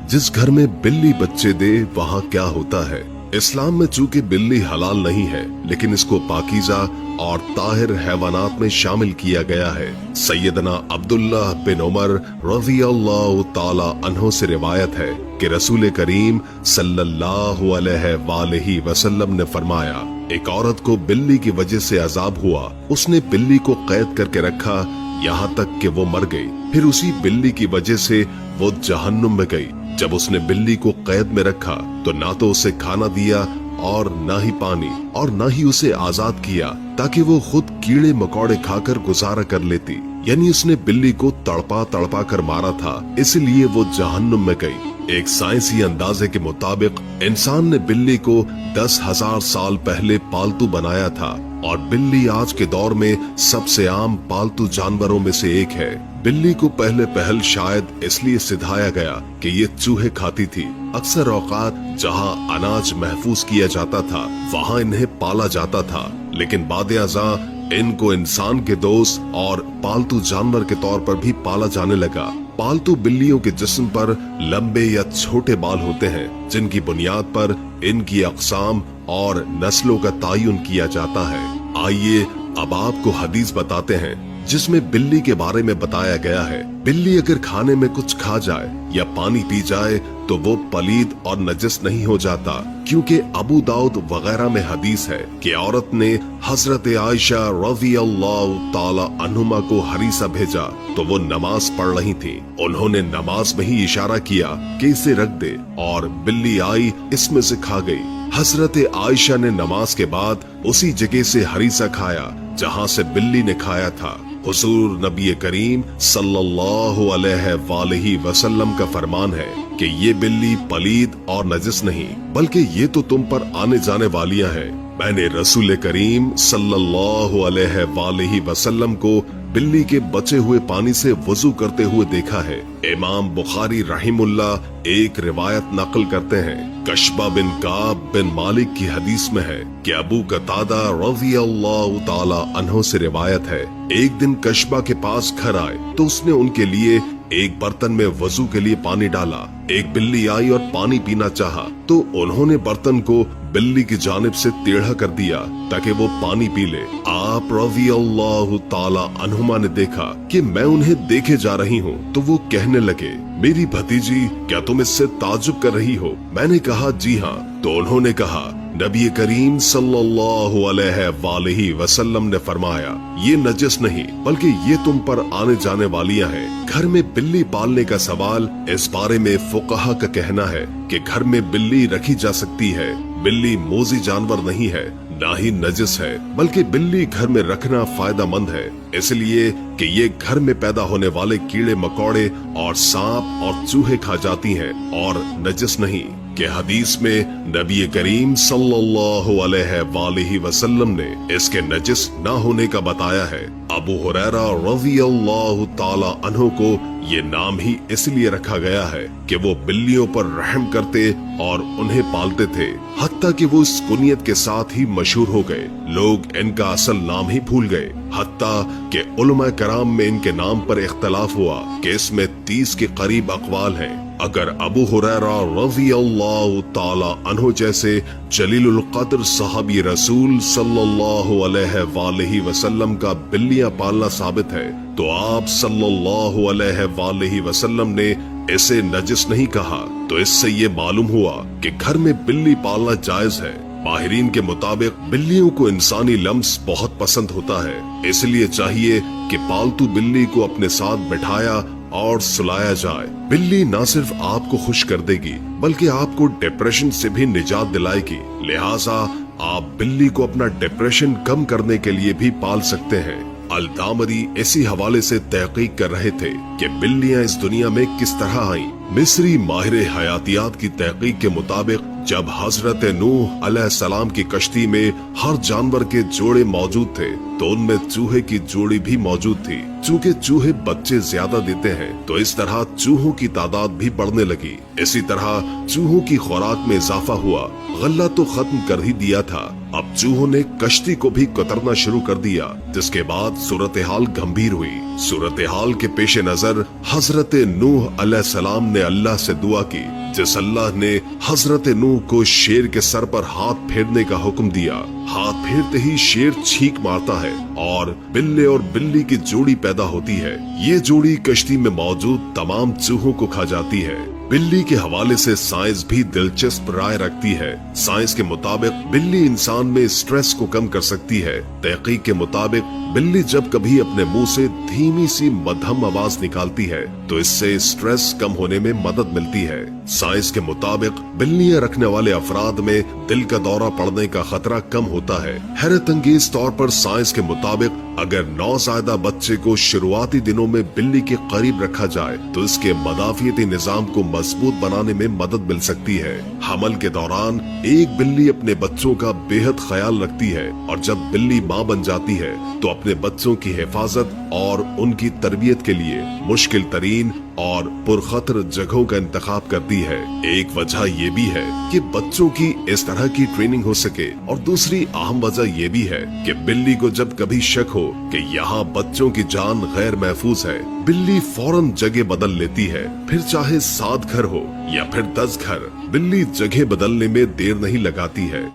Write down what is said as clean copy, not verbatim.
जिस घर में बिल्ली बच्चे दे वहाँ क्या होता है। इस्लाम में चूंकि बिल्ली हलाल नहीं है, लेकिन इसको पाकीज़ा और ताहिर हैवानात में शामिल किया गया है। सैयदना अब्दुल्ला बिन उमर रज़ियल्लाहु ताला अन्हो से रिवायत है कि रसूल करीम सल्लल्लाहु अलैहि वसल्लम ने फरमाया, एक औरत को बिल्ली की वजह से अजाब हुआ। उसने बिल्ली को कैद करके रखा यहाँ तक कि वो मर गई। फिर उसी बिल्ली की वजह से वो जहन्नुम में गई। जब उसने बिल्ली को कैद में रखा तो ना तो उसे खाना दिया और ना ही पानी, और ना ही उसे आजाद किया ताकि वो खुद कीड़े मकोड़े खाकर गुजारा कर लेती। यानी उसने बिल्ली को तड़पा तड़पा कर मारा था, इसलिए वो जहन्नुम में गई। एक साइंसी अंदाजे के मुताबिक इंसान ने बिल्ली को 10,000 साल पहले पालतू बनाया था, और बिल्ली आज के दौर में सबसे आम पालतू जानवरों में से एक है। बिल्ली को पहल शायद इसलिए सिधाया गया कि ये चूहे खाती थी। अक्सर औकात जहाँ अनाज महफूज किया जाता था वहाँ इन्हें पाला जाता था, लेकिन बाद-ए-अज़ां इनको इंसान के दोस्त और पालतू जानवर के तौर पर भी पाला जाने लगा। पालतू बिल्लियों के जिस्म पर लंबे या छोटे बाल होते हैं, जिनकी बुनियाद पर इनकी अक़साम और नस्लों का तायुन किया जाता है। आइए अब आपको हदीस बताते हैं जिसमें बिल्ली के बारे में बताया गया है। बिल्ली अगर खाने में कुछ खा जाए या पानी पी जाए तो वो पलीद और नजस नहीं हो जाता, क्योंकि अबू दाऊद वगैरह में हदीस है कि औरत ने हजरत आयशा रज़ियल्लाहु ताला अन्हुमा को हरीसा भेजा तो वो नमाज पढ़ रही थी। उन्होंने नमाज में ही इशारा किया कि इसे रख दे, और बिल्ली आई इसमें से खा गई। हजरत आयशा ने नमाज के बाद उसी जगह से हरीसा खाया जहाँ से बिल्ली ने खाया था। हुजूर नबी करीम सल्लल्लाहु अलैहि वसल्लम का फरमान है कि ये बिल्ली पलीद और नजस नहीं, बल्कि ये तो तुम पर आने जाने वालियां हैं। मैंने रसूल करीम सल्लल्लाहु अलैहि वसल्लम को बिल्ली के बचे हुए पानी से वजू करते हुए देखा है। इमाम बुखारी रहिमुल्लाह एक रिवायत नकल करते हैं। कशबा बिन काब बिन मालिक की हदीस में है कि अबू कतादा रज़ियल्लाहु ताला अन्हो से रिवायत है, एक दिन कशबा के पास घर आए तो उसने उनके लिए एक बर्तन में वजू के लिए पानी डाला। एक बिल्ली आई और पानी पीना चाहा तो उन्होंने बर्तन को बिल्ली की जानिब से टेढ़ा कर दिया ताकि वो पानी पी ले। आप रज़ियल्लाहु ताला अन्हुमा ने देखा कि मैं उन्हें देखे जा रही हूँ तो वो कहने लगे, मेरी भतीजी क्या तुम इससे ताज्जुब कर रही हो? मैंने कहा जी हाँ। तो उन्होंने कहा, नबी करीम सल्लल्लाहु अलैहि वसल्लम ने फरमाया, ये नजस नहीं बल्कि ये तुम पर आने जाने वालियां हैं। घर में बिल्ली पालने का सवाल, इस बारे में फुक़हा का कहना है कि घर में बिल्ली रखी जा सकती है। बिल्ली मोज़ी जानवर नहीं है, ना ही नजस है, बल्कि बिल्ली घर में रखना फायदा मंद है, इसलिए कि ये घर में पैदा होने वाले कीड़े मकोड़े और सांप और चूहे खा जाती हैं, और नजस नहीं। कि हदीस में नबी करीम सल्लल्लाहु अलैहि वसल्लम ने इसके नजस ना होने का बताया है। अबू हुरैरा रज़ियल्लाहु ताला अन्हु को ये नाम ही इसलिए रखा गया है कि वो बिल्लियों पर रहम करते और उन्हें पालते थे, हत्ता कि वो इस कुनियत के साथ ही मशहूर हो गए। लोग इनका असल नाम ही भूल गए, हत्ता कि उलमा कराम में इनके नाम पर इख्तलाफ हुआ कि इसमें 30 के करीब अक़वाल हैं। अगर अबू हुरैरा रज़ियल्लाहु ताला अन्हु जैसे जलीलुल क़द्र सहाबी रसूल सल्लल्लाहु अलैहि वसल्लम का बिल्लियां पालना साबित है, तो आप सल्लल्लाहु अलैहि वसल्लम ने इसे नजस नहीं कहा। तो इससे ये मालूम हुआ कि घर में बिल्ली पालना जायज है। माहिरीन के मुताबिक बिल्लियों को इंसानी लम्स बहुत पसंद होता है, इसलिए चाहिए कि पालतू बिल्ली को अपने साथ बैठाया और सुलाया जाए। बिल्ली न सिर्फ आपको खुश कर देगी बल्कि आपको डिप्रेशन से भी निजात दिलाएगी। लिहाजा आप बिल्ली को अपना डिप्रेशन कम करने के लिए भी पाल सकते हैं। अल-दामरी इसी हवाले से तहकीक कर रहे थे कि बिल्लियां इस दुनिया में किस तरह आईं। मिस्री माहिर हयातियात की तहकीक के मुताबिक जब हजरत नूह अलैहिस्सलाम की कश्ती में हर जानवर के जोड़े मौजूद थे तो उनमें चूहे की जोड़ी भी मौजूद थी। चूंकि चूहे बच्चे ज्यादा देते हैं तो इस तरह चूहों की तादाद भी बढ़ने लगी। इसी तरह चूहों की खुराक में इजाफा हुआ। गल्ला तो खत्म कर ही दिया था, अब चूहों ने कश्ती को भी कतरना शुरू कर दिया, जिसके बाद सूरत हाल गंभीर हुई। सूरत हाल के पेश नजर हजरत नूह अलैहिस्सलाम ने अल्लाह से दुआ की जिस अल्लाह ने हजरत नूह को शेर के सर पर हाथ फेरने का हुक्म दिया, हाथ फेरते ही शेर छींक मारता है और बिल्ले और बिल्ली की जोड़ी पैदा होती है। ये जोड़ी कश्ती में मौजूद तमाम चूहों को खा जाती है। बिल्ली के हवाले से साइंस भी दिलचस्प राय रखती है। साइंस के मुताबिक बिल्ली इंसान में स्ट्रेस को कम कर सकती है। तहकीक के मुताबिक बिल्ली जब कभी अपने मुंह से धीमी सी मध्यम आवाज निकालती है तो इससे स्ट्रेस कम होने में मदद मिलती है। साइंस के मुताबिक बिल्लियां रखने वाले अफराद में दिल का दौरा पड़ने का खतरा कम होता है। हैरत अंगेज तौर पर साइंस के मुताबिक अगर नौज़ायदा बच्चे को शुरुआती दिनों में बिल्ली के करीब रखा जाए तो इसके मदाफियती निजाम को मजबूत बनाने में मदद मिल सकती है। हमल के दौरान एक बिल्ली अपने बच्चों का बेहद ख्याल रखती है और जब बिल्ली माँ बन जाती है तो अपने बच्चों की हिफाजत और उनकी तरबियत के लिए मुश्किल तरीन और पुरखतर जगहों का इंतखाब करती है। एक वजह ये भी है कि बच्चों की इस तरह की ट्रेनिंग हो सके और दूसरी अहम वजह ये भी है कि बिल्ली को जब कभी शक हो कि यहाँ बच्चों की जान गैर महफूज है, बिल्ली फौरन जगह बदल लेती है। फिर चाहे 7 घर हो या फिर 10 घर, बिल्ली जगह बदलने में देर नहीं लगाती है।